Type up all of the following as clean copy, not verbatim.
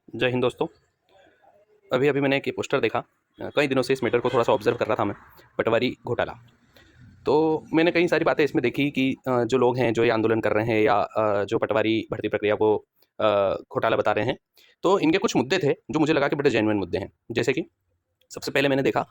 जय हिंद दोस्तों। अभी अभी मैंने एक पोस्टर देखा। कई दिनों से इस मैटर को थोड़ा सा ऑब्जर्व कर रहा था मैं। पटवारी घोटाला। तो मैंने कई सारी बातें इसमें देखी कि जो लोग हैं जो ये आंदोलन कर रहे हैं या जो पटवारी भर्ती प्रक्रिया को घोटाला बता रहे हैं, तो इनके कुछ मुद्दे थे जो मुझे लगा कि बड़े जेन्युइन मुद्दे हैं। जैसे कि सबसे पहले मैंने देखा,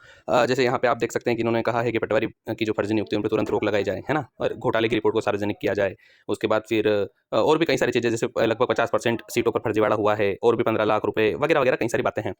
जैसे यहाँ पे आप देख सकते हैं कि इन्होंने कहा है कि पटवारी की जो फर्जी नियुक्ति है उन पर तुरंत रोक लगाई जाए, है ना, और घोटाले की रिपोर्ट को सार्वजनिक किया जाए। उसके बाद फिर और भी कई सारी चीज़ें, जैसे लगभग 50% सीटों पर फर्जीवाड़ा हुआ है और भी 15 लाख रुपए वगैरह वगैरह कई सारी बातें हैं।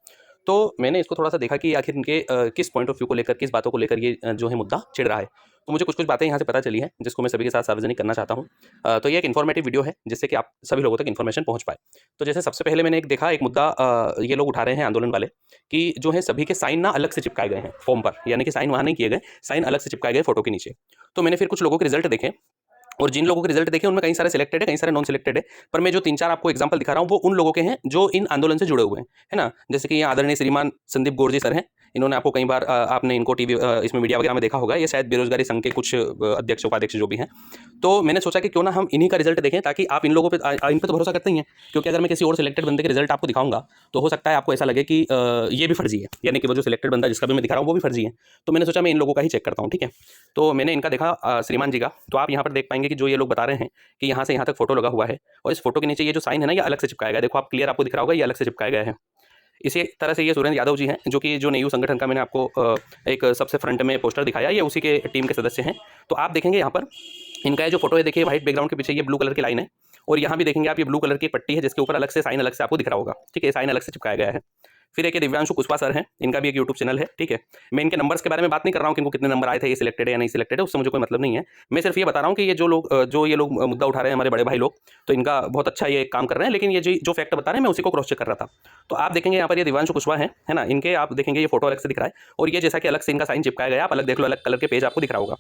तो मैंने इसको थोड़ा सा देखा कि आखिर इनके किस पॉइंट ऑफ व्यू को लेकर, किस बातों को लेकर ये जो है मुद्दा छिड़ रहा है। तो मुझे कुछ कुछ बातें यहाँ से पता चली हैं जिसको मैं सभी के साथ सार्वजनिक करना चाहता हूँ। तो ये एक इन्फॉर्मेटिव वीडियो है जिससे कि आप सभी लोगों तक इन्फॉर्मेशन पहुँच पाए। तो जैसे सबसे पहले मैंने एक देखा, एक मुद्दा ये लोग उठा रहे हैं आंदोलन वाले, कि जो है सभी के साइन ना अलग से चिपकाए गए हैं फॉर्म पर, यानी कि साइन वहाँ नहीं किए गए, साइन अलग से चिपकाए गए फोटो के नीचे। तो मैंने फिर कुछ लोगों के रिजल्ट देखे, और जिन लोगों के रिजल्ट देखे उनमें कई सारे सिलेक्टेड है, कई सारे नॉन सिलेक्टेड है। पर मैं जो 3-4 आपको एग्जांपल दिखा रहा हूँ वो उन लोगों के हैं जो इन आंदोलन से जुड़े हुए हैं, है ना। जैसे कि ये आदरणीय श्रीमान संदीप गोरजी सर हैं। इन्होंने आपको कई बार आपने इनको टीवी इसमें मीडिया वगैरह में देखा होगा। ये शायद बेरोजगारी संघ के कुछ अध्यक्ष उपाध्यक्ष जो भी हैं। तो मैंने सोचा कि क्यों ना हम इन्हीं का रिजल्ट देखें, ताकि आप इन लोगों पे इन पे तो भरोसा करते ही हैं, क्योंकि अगर मैं किसी और सिलेक्टेड बंदे के रिजल्ट आपको दिखाऊंगा तो हो सकता है आपको ऐसा लगे कि ये भी फर्जी है, यानी कि वो जो सिलेक्टेड बंदा जिसका भी मैं दिखा रहा हूँ वो भी फर्जी है। तो मैंने सोचा मैं इन लोगों का ही चेक करता हूँ, ठीक है। तो मैंने इनका देखा, श्रीमान जी का। तो आप यहाँ पर देख पाएंगे कि जो ये लोग बता रहे हैं कि यहाँ से यहाँ तक फोटो लगा हुआ है, और इस फोटो के नीचे ये जो साइन है ना, ये अलग से चिपकाया गया है। देखो आप, क्लियर आपको दिख रहा होगा, ये अलग से चिपकाया गया है। इसी तरह से ये सुरेंद्र यादव जी हैं, जो कि जो नेयू संगठन का मैंने आपको एक सबसे फ्रंट में पोस्टर दिखाया, ये उसी के टीम के सदस्य हैं। तो आप देखेंगे यहाँ पर इनका ये जो फोटो है, देखिए व्हाइट बैकग्राउंड के पीछे ये ब्लू कलर की लाइन है, और यहाँ भी देखेंगे आप, ये ब्लू कलर की पट्टी है जिसके ऊपर अलग से साइन अलग से आपको दिख रहा होगा, ठीक है, साइन अलग से चिपकाया गया है। फिर एक ये दिव्यांशु कुशवाहा सर हैं, इनका भी एक यूट्यूब चैनल है, ठीक है। मैं इनके नंबर्स के बारे में बात नहीं कर रहा हूँ कि इनको कितने नंबर आए थे, ये सिलेक्टेड है या नहीं सिलेक्टेड है, उससे मुझे कोई मतलब नहीं है। मैं सिर्फ ये बता रहा हूँ कि ये जो ये लोग मुद्दा उठा रहे हैं, हमारे बड़े भाई लोग, तो इनका बहुत अच्छा ये काम कर रहे हैं। लेकिन ये जो फैक्ट बता रहे हैं मैं उसी को क्रॉस चेक कर रहा था। तो आप देखेंगे यहाँ पर ये दिव्यांशु कुशवाहा है ना, इनके आप देखेंगे ये फोटो अलग से दिख रहा है, और ये जैसा कि अलग से इनका साइन चिपकाया गया, आप अलग देख लो, अलग कलर के पेज आपको दिख रहा होगा।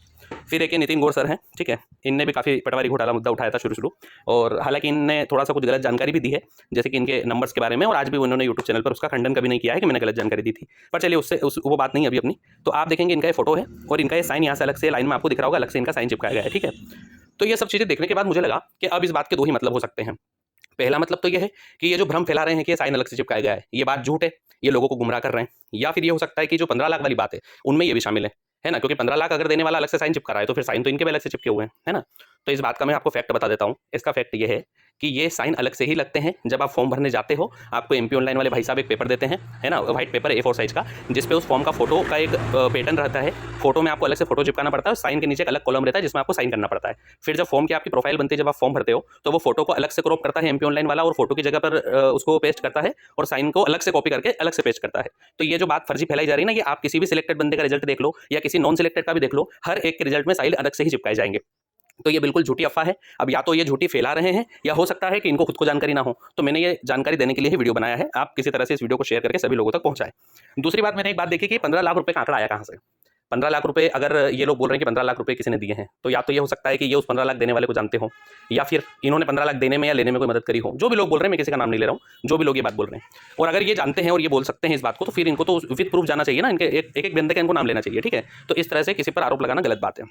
फिर एक ये नितिन गौर सर हैं, ठीक है। इनने भी काफ़ी पटवारी घोटाला मुद्दा उठाया था शुरू शुरू, और हालांकि इनने थोड़ा सा कुछ गलत जानकारी भी दी है, जैसे कि इनके नंबर्स के बारे में, और आज भी उन्होंने यूट्यूब चैनल पर उसका खंडन कभी नहीं किया है कि मैंने गलत जानकारी दी थी। पर चलिए वो बात नहीं है अभी अपनी। तो आप देखेंगे इनका ये फोटो है, और इनका ये साइन यहाँ से अलग से लाइन में आपको दिख रहा होगा, अलग से इनका साइन चिपकाया गया है, ठीक है। तो ये सब चीज़ें देखने के बाद मुझे लगा कि अब इस बात के दो ही मतलब हो सकते हैं। पहला मतलब तो ये है कि ये जो भ्रम फैला रहे हैं कि ये साइन अलग से चिपकाया गया है, ये बात झूठ है, ये लोगों को गुमराह कर रहे हैं। या फिर ये हो सकता है कि जो 15 लाख वाली बात है उनमें ये भी शामिल है ना, क्योंकि 15 लाख अगर देने वाला अलग से साइन चिपका रहा है तो फिर साइन तो इनके भी अलग से चिपके हुए हैं, है ना। तो इस बात का मैं आपको फैक्ट बता देता हूँ। इसका फैक्ट ये है कि ये साइन अलग से ही लगते हैं जब आप फॉर्म भरने जाते हो। आपको एमपी ऑनलाइन वाले भाई साहब एक पेपर देते हैं, है ना, व्हाइट पेपर A4 साइज का, जिसपे उस फॉर्म का फोटो का एक पैटर्न रहता है। फोटो में आपको अलग से फोटो चिपकाना पड़ता है, साइन के नीचे एक अलग कॉलम रहता है जिसमें आपको साइन करना पड़ता है। फिर जब फॉर्म की आपकी प्रोफाइल बनती है, जब आप फॉर्म भरते हो, तो वो फोटो को अलग से क्रॉप करता है एमपी ऑनलाइन वाला, और फोटो की जगह पर उसको पेस्ट करता है, और साइन को अलग से कॉपी करके अलग से पेस्ट करता है। तो ये जो बात फर्जी फैलाई जा रही है ना, कि आप किसी भी सिलेक्टेड बंदे का रिजल्ट देख लो या किसी नॉन सिलेक्टेड का भी देख लो, हर एक के रिजल्ट में साइन अलग से ही चिपकाए जाएंगे। तो ये बिल्कुल झूठी अफवाह है। अब या तो ये झूठी फैला रहे हैं, या हो सकता है कि इनको खुद को जानकारी ना हो। तो मैंने ये जानकारी देने के लिए ही वीडियो बनाया है। आप किसी तरह से इस वीडियो को शेयर करके सभी लोगों तक पहुंचाएं। दूसरी बात, मैंने एक बात देखी कि 15 लाख रुपए का आंकड़ा आया कहाँ से। 15 लाख रुपए, अगर ये लोग बोल रहे हैं कि 15 लाख रुपए किसी ने दिए हैं, तो या तो ये हो सकता है कि ये उस 15 लाख देने वाले को जानते हो, या फिर इन्होंने 15 लाख देने में या लेने में कोई मदद करी हो। जो भी लोग बोल रहे हैं, मैं किसी का नाम नहीं ले रहा हूँ, जो भी लोग ये बात बोल रहे हैं। और अगर ये जानते हैं और ये बोल सकते हैं इस बात को, तो फिर इनको तो विद प्रूफ जाना चाहिए ना, इनके एक एक बंदे का इनको नाम लेना चाहिए, ठीक है। तो इस तरह से किसी पर आरोप लगाना गलत बात है।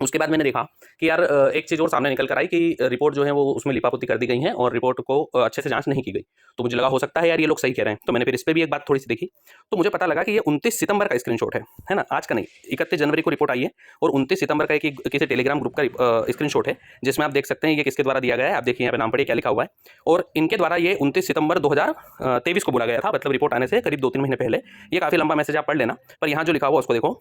उसके बाद मैंने देखा कि यार एक चीज़ और सामने निकल कर आई कि रिपोर्ट जो है वो उसमें लिपापोती कर दी गई है, और रिपोर्ट को अच्छे से जांच नहीं की गई। तो मुझे लगा हो सकता है यार ये लोग सही कह रहे हैं। तो मैंने फिर इस पर भी एक बात थोड़ी सी देखी, तो मुझे पता लगा कि ये 29 सितंबर का स्क्रीनशॉट है ना, आज का नहीं। 31 जनवरी को रिपोर्ट आई है, और 29 सितंबर का एक किसी टेलीग्राम ग्रुप का स्क्रीनशॉट है, जिसमें आप देख सकते हैं ये किसके द्वारा दिया गया है। आप देखिए यहाँ पे नाम पढ़िए क्या लिखा हुआ है। और इनके द्वारा ये 29 सितंबर 2023 को बोला गया था, मतलब रिपोर्ट आने से करीब 2-3 महीने पहले। ये काफ़ी लंबा मैसेज आप पढ़ लेना, पर यहाँ जो लिखा हुआ उसको देखो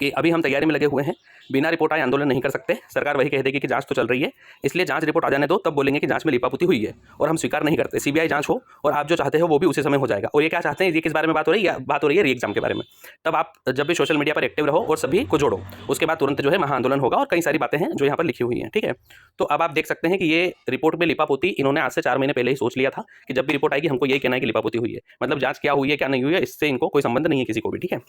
कि अभी हम तैयारी में लगे हुए हैं, बिना रिपोर्ट आए आंदोलन नहीं कर सकते। सरकार वही कह देगी कि जांच तो चल रही है, इसलिए जांच रिपोर्ट आ जाने दो, तब बोलेंगे कि जांच में लिपापुती हुई है, और हम स्वीकार नहीं करते। सीबीआई जांच हो, और आप जो चाहते हो वो भी उसी समय हो जाएगा। और ये क्या चाहते हैं, ये किस बारे में बात हो रही है, बात हो रही है री एग्जाम के बारे में। तब आप जब भी सोशल मीडिया पर एक्टिव रहो और सभी को जोड़ो, उसके बाद तुरंत जो है महा आंदोलन होगा, और कई सारी बातें हैं जो यहाँ पर लिखी हुई हैं, ठीक है। तो अब आप देख सकते हैं कि ये रिपोर्ट में लिपापोती इन्होंने आज से 4 महीने पहले ही सोच लिया था कि जब भी रिपोर्ट आएगी हमको यही कहना है कि लिपापोती हुई है। मतलब जांच क्या हुई है क्या नहीं हुई है, इससे इनको कोई संबंध नहीं है किसी को भी, ठीक है।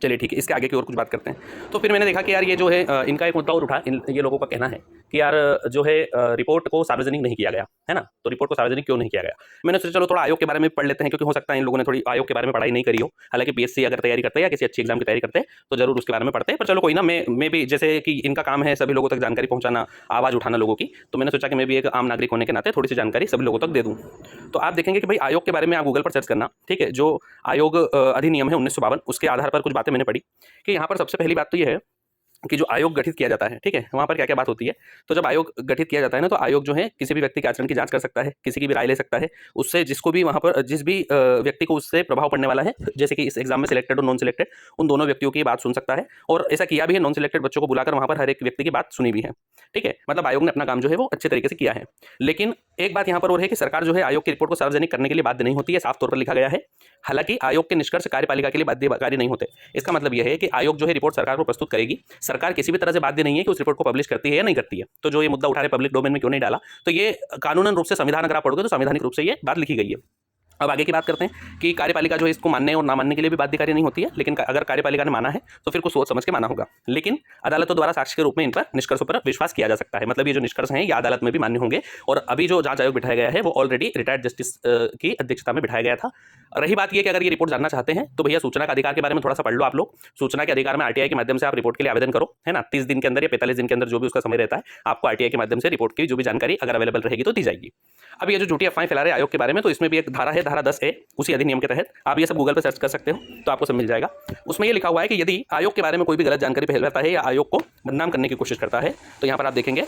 चलिए ठीक है, इसके आगे की और कुछ बात करते हैं। तो फिर मैंने देखा कि यार ये जो है इनका एक मुद्दा और उठा, ये लोगों का कहना है कि यार जो है रिपोर्ट को सार्वजनिक नहीं किया गया है ना, तो रिपोर्ट को सार्वजनिक क्यों नहीं किया गया। मैंने सोचा चलो थोड़ा आयोग के बारे में पढ़ लेते हैं, क्योंकि हो सकता है इन लोगों ने थोड़ी आयोग के बारे में पढ़ाई नहीं करी हो। हालांकि पीएससी अगर तैयारी करते हैं या किसी अच्छी एग्जाम की तैयारी करते हैं तो जरूर उसके बारे में पढ़ते हैं, पर चलो कोई ना, मैं भी जैसे कि इनका काम है सभी लोगों तक जानकारी पहुंचाना, आवाज़ उठाना लोगों की, तो मैंने सोचा कि मैं भी एक आम नागरिक होने के नाते थोड़ी सी जानकारी सभी लोगों तक दे दूँ। तो आप देखेंगे कि भाई आयोग के बारे में आप गूगल पर सर्च करना, ठीक है, जो आयोग अधिनियम है 1952, उसके आधार पर कुछ बातें मैंने पढ़ी कि यहाँ पर सबसे पहली बात तो ये है कि जो आयोग गठित किया जाता है, ठीक है, वहाँ पर क्या क्या बात होती है। तो जब आयोग गठित किया जाता है ना, तो आयोग जो है किसी भी व्यक्ति के आचरण की जांच कर सकता है, किसी की भी राय ले सकता है, उससे जिसको भी वहाँ पर जिस भी व्यक्ति को उससे प्रभाव पड़ने वाला है, जैसे कि इस एग्जाम में सिलेक्टेड और नॉन सिलेक्टेड, उन दोनों व्यक्तियों की बात सुन सकता है। और ऐसा किया भी है, नॉन सिलेक्टेड बच्चों को बुलाकर वहाँ पर हर एक व्यक्ति की बात सुनी भी है, ठीक है। मतलब आयोग ने अपना काम जो है वो अच्छे तरीके से किया है। लेकिन एक बात यहाँ पर और है कि सरकार जो है आयोग की रिपोर्ट को सार्वजनिक करने के लिए बाध्य नहीं होती है, साफ तौर पर लिखा गया है। हालांकि आयोग के निष्कर्ष कार्यपालिका के लिए बाध्यकारी नहीं होते। इसका मतलब यह है कि आयोग जो है रिपोर्ट सरकार को प्रस्तुत करेगी, सरकार किसी भी तरह से बाध्य नहीं है कि उस रिपोर्ट को पब्लिश करती है या नहीं करती है। तो जो ये मुद्दा उठा रहे पब्लिक डोमेन में क्यों नहीं डाला, तो ये कानूनन रूप से संविधान अगर आप पढ़ोगे तो संवैधानिक रूप से ये बात लिखी गई है। अब आगे की बात करते हैं कि कार्यपालिका जो है इसको मानने और ना मानने के लिए भी बाध्यकारी नहीं होती है, लेकिन अगर कार्यपालिका ने माना है तो फिर कुछ सोच समझ के माना होगा। लेकिन अदालतों द्वारा साक्ष्य के रूप में इन पर निष्कर्षों पर विश्वास किया जा सकता है। मतलब ये जो निष्कर्ष हैं ये अदालत में भी मान्य होंगे। और अभी जो जांच आयोग बिठाया गया है वो ऑलरेडी रिटायर्ड जस्टिस की अध्यक्षता में बिठाया गया था। रही बात ये कि अगर ये रिपोर्ट जानना चाहते हैं तो भैया सूचना का अधिकार के बारे में थोड़ा सा पढ़ लो आप लोग। सूचना के अधिकार में आरटीआई के माध्यम से आप रिपोर्ट के लिए आवेदन करो, है ना। 30 दिन के अंदर या 45 दिन के अंदर जो भी उसका समय रहता है, आपको आरटीआई के माध्यम से रिपोर्ट की जो भी जानकारी अगर अवेलेबल रहेगी तो दी जाएगी। अब ये जो झूठी अफवाहें फैला रहे आयोग के बारे में, तो इसमें भी एक धारा है, धारा 10A, उसी अधिनियम के तहत आप ये सब गूगल पर सर्च कर सकते हो तो आपको सब मिल जाएगा। उसमें ये लिखा हुआ है कि यदि आयोग के बारे में कोई भी गलत जानकारी फैलाता है या आयोग को बदनाम करने की कोशिश करता है, तो यहाँ पर आप देखेंगे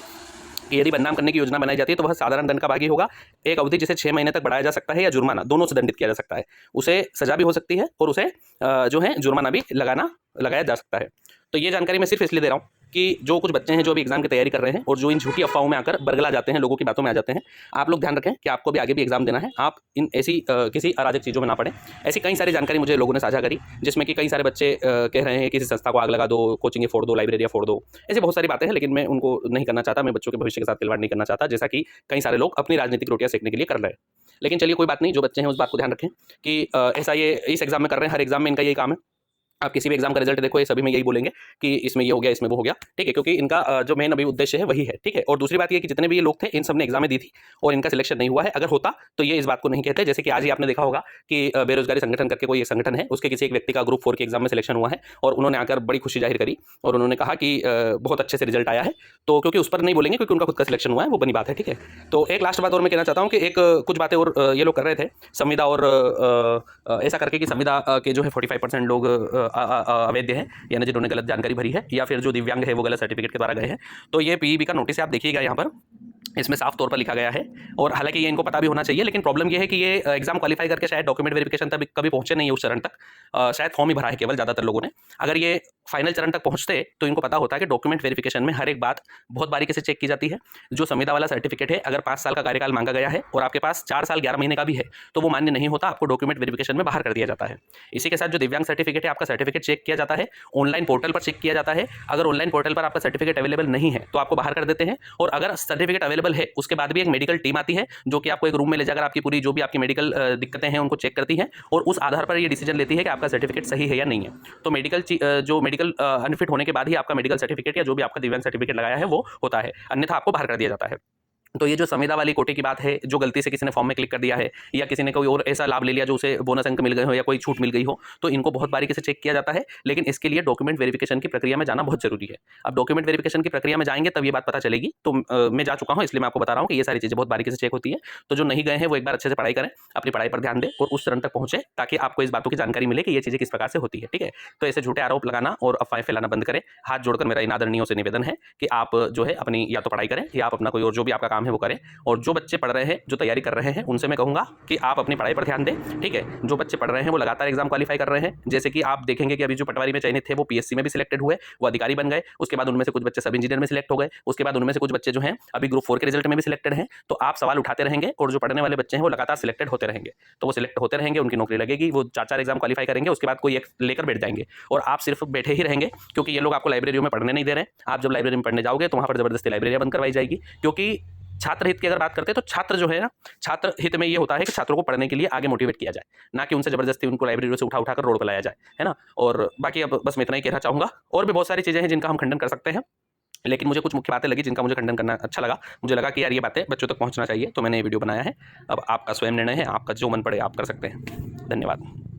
कि यदि बदनाम करने की योजना बनाई जाती है तो वह साधारण दंड का भागी होगा। एक अवधि जिसे 6 महीने तक बढ़ाया जा सकता है या जुर्माना, दोनों से दंडित किया जा सकता है। उसे सजा भी हो सकती है और उसे जो है जुर्माना भी लगाया जा सकता है। तो ये जानकारी मैं सिर्फ इसलिए दे रहा हूँ कि जो कुछ बच्चे हैं जो अभी एग्जाम की तैयारी कर रहे हैं और जो इन झूठी अफवाहों में आकर बरगला जाते हैं, लोगों की बातों में आ जाते हैं, आप लोग ध्यान रखें कि आपको भी आगे भी एग्जाम देना है। आप इन ऐसी किसी अराजक चीज़ों में ना पड़े। ऐसी कई सारी जानकारी मुझे लोगों ने साझा करी, जिसमें कि कई सारे बच्चे कह रहे हैं किसी संस्था को आग लगा दो, कोचिंग फोड़ दो, लाइब्रेरियाँ फोड़ दो, ऐसी बहुत सारी बातें हैं। लेकिन मैं उनको नहीं करना चाहता, मैं बच्चों के भविष्य के साथ खिलवाड़ नहीं करना चाहता, जैसा कि कई सारे लोग अपनी राजनीतिक रोटियां सेकने के लिए कर रहे हैं। लेकिन चलिए कोई बात नहीं, जो बच्चे हैं उस बात को ध्यान रखें कि ऐसा ये इस एग्जाम में कर रहे हैं, हर एग्जाम में इनका यही काम है। आप किसी भी एग्जाम का रिजल्ट देखो, ये सभी में यही बोलेंगे कि इसमें ये हो गया, इसमें वो हो गया, ठीक है, क्योंकि इनका जो मेन अभी उद्देश्य है वही है, ठीक है। और दूसरी बात ये कि जितने भी ये लोग थे इन सब ने एग्जामें दी थी और इनका सिलेक्शन नहीं हुआ है। अगर होता तो ये इस बात को नहीं कहते। जैसे कि आज ही आपने देखा होगा कि बेरोजगारी संगठन करके कोई एक संगठन है, उसके किसी एक व्यक्ति का ग्रुप 4 के एग्जाम में सिलेक्शन हुआ है और उन्होंने आकर बड़ी खुशी जाहिर करी और उन्होंने कहा कि बहुत अच्छे से रिजल्ट आया है। तो क्योंकि उस पर नहीं बोलेंगे क्योंकि उनका खुद का सिलेक्शन हुआ है, वो बनी बात है, ठीक है। तो एक लास्ट बात और मैं कहना चाहता हूँ कि एक कुछ बातें और ये लोग कर रहे थे संविदा और ऐसा करके कि संविदा के जो है 45% लोग अवैध है, यानी जिन्होंने गलत जानकारी भरी है या फिर जो दिव्यांग है वो गलत सर्टिफिकेट के द्वारा गए हैं। तो ये पीईबी का नोटिस है, आप देखिएगा यहाँ पर इसमें साफ तौर पर लिखा गया है। और हालांकि ये इनको पता भी होना चाहिए, लेकिन प्रॉब्लम ये है कि ये एग्जाम क्वालिफाई करके शायद डॉक्यूमेंट वेरिफिकेशन तक कभी पहुंचे नहीं है उस चरण तक। शायद फॉर्म ही भरा है केवल ज़्यादातर लोगों ने। अगर ये फाइनल चरण तक पहुंचते तो इनको पता होता है कि डॉक्यूमेंट वेरिफिकेशन में हर एक बात बहुत बारीकी से चेक की जाती है। जो संविदा वाला सर्टिफिकेट है, अगर 5 साल का कार्यकाल मांगा गया है और आपके पास 4 साल 11 महीने का भी है तो वो मान्य नहीं होता, आपको डॉक्यूमेंट वेरिफिकेशन में बाहर कर दिया जाता है। इसी के साथ जो दिव्यांग सर्टिफिकेट है, आपका सर्टिफिकेट चेक किया जाता है, ऑनलाइन पोर्टल पर चेक किया जाता है। अगर ऑनलाइन पोर्टल पर आपका सर्टिफिकेट अवेलेबल नहीं है तो आपको बाहर कर देते हैं। और अगर सर्टिफिकेट अवेलेबल है उसके बाद भी एक मेडिकल टीम आती है जो कि आपको एक रूम में ले जाकर आपकी पूरी जो भी आपकी मेडिकल दिक्कतें हैं उनको चेक करती है और उस आधार पर ये डिसीजन लेती है कि आपका सर्टिफिकेट सही है या नहीं है। तो मेडिकल अनफिट होने के बाद ही आपका मेडिकल सर्टिफिकेट या जो भी आपका दिव्यांग सर्टिफिकेट लगाया है वो होता है, अन्यथा आपको बाहर कर दिया जाता है। तो ये जो संविदा वाली कोटे की बात है, जो गलती से किसी ने फॉर्म में क्लिक कर दिया है या किसी ने कोई और ऐसा लाभ ले लिया जो उसे बोनस अंक मिल गए हो या कोई छूट मिल गई हो, तो इनको बहुत बारीकी से चेक किया जाता है। लेकिन इसके लिए डॉक्यूमेंट वेरिफिकेशन की प्रक्रिया में जाना बहुत जरूरी है। अब डॉक्यूमेंट वेरिफिकेशन की प्रक्रिया में जाएंगे तब ये बात पता चलेगी। तो मैं जा चुका हूँ, इसलिए मैं आपको बता रहा हूँ कि ये सारी चीज़ें बहुत बारीकी से चेक होती है। तो जो नहीं गए हैं वो एक बार अच्छे से पढ़ाई करें, अपनी पढ़ाई पर ध्यान दें और उस चरण तक पहुंचे ताकि आपको इस बातों की जानकारी मिले कि ये चीज़ें किस प्रकार से होती है, ठीक है। तो ऐसे झूठे आरोप लगाना और अफवाहें फैलाना बंद करें। हाथ जोड़कर मेरा इन आदरणीयों से निवेदन है कि आप जो है अपनी या तो पढ़ाई करें या आप अपना कोई और जो भी आपका काम है वो करें। और जो बच्चे पढ़ रहे हैं, जो तैयारी कर रहे हैं, उनसे मैं कहूंगा कि आप अपनी पढ़ाई पर ध्यान दें, ठीक है। जो बच्चे पढ़ रहे हैं वो लगातार एग्जाम क्वालिफाई कर रहे हैं। जैसे कि आप देखेंगे कि अभी जो पटवारी में चयनित थे वो पीएससी में भी सिलेक्टेड हुए, वो अधिकारी बन गए। उसके बाद उनमें से कुछ बच्चे सब इंजीनियर में सिलेक्ट हो गए। उसके बाद उनमें से कुछ बच्चे जो हैं अभी ग्रुप 4 के रिजल्ट में भी सिलेक्टेड हैं। तो आप सवाल उठाते रहेंगे और जो पढ़ने वाले बच्चे हैं वो लगातार सिलेक्टेड होते रहेंगे। तो वो सिलेक्ट होते रहेंगे, उनकी नौकरी लगेगी, वो 4 एग्जाम क्वालिफाई करेंगे, उसके बाद कोई एक लेकर बैठ जाएंगे और आप सिर्फ बैठे ही रहेंगे क्योंकि ये लोग आपको लाइब्रेरियों में पढ़ने नहीं दे रहे हैं। आप जब लाइब्रेरी में पढ़ने जाओगे तो वहाँ पर जबरदस्ती लाइब्रेरियाँ बंद करवाई जाएगी, क्योंकि छात्र हित की अगर बात करते हैं तो छात्र जो है ना, छात्र हित में ये होता है कि छात्रों को पढ़ने के लिए आगे मोटिवेट किया जाए, ना कि उनसे ज़बरदस्ती उनको लाइब्रेरी से उठा कर रोड पर लाया जाए, है ना। और बाकी अब बस मैं इतना ही कहना चाहूँगा। और भी बहुत सारी चीज़ें हैं जिनका हम खंडन कर सकते हैं, लेकिन मुझे कुछ मुख्य बातें लगी जिनका मुझे खंडन करना अच्छा लगा। मुझे लगा कि यार ये बातें बच्चों तक पहुंचना चाहिए, तो मैंने ये वीडियो बनाया है। अब आपका स्वयं निर्णय है, आपका जो मन पड़े आप कर सकते हैं। धन्यवाद।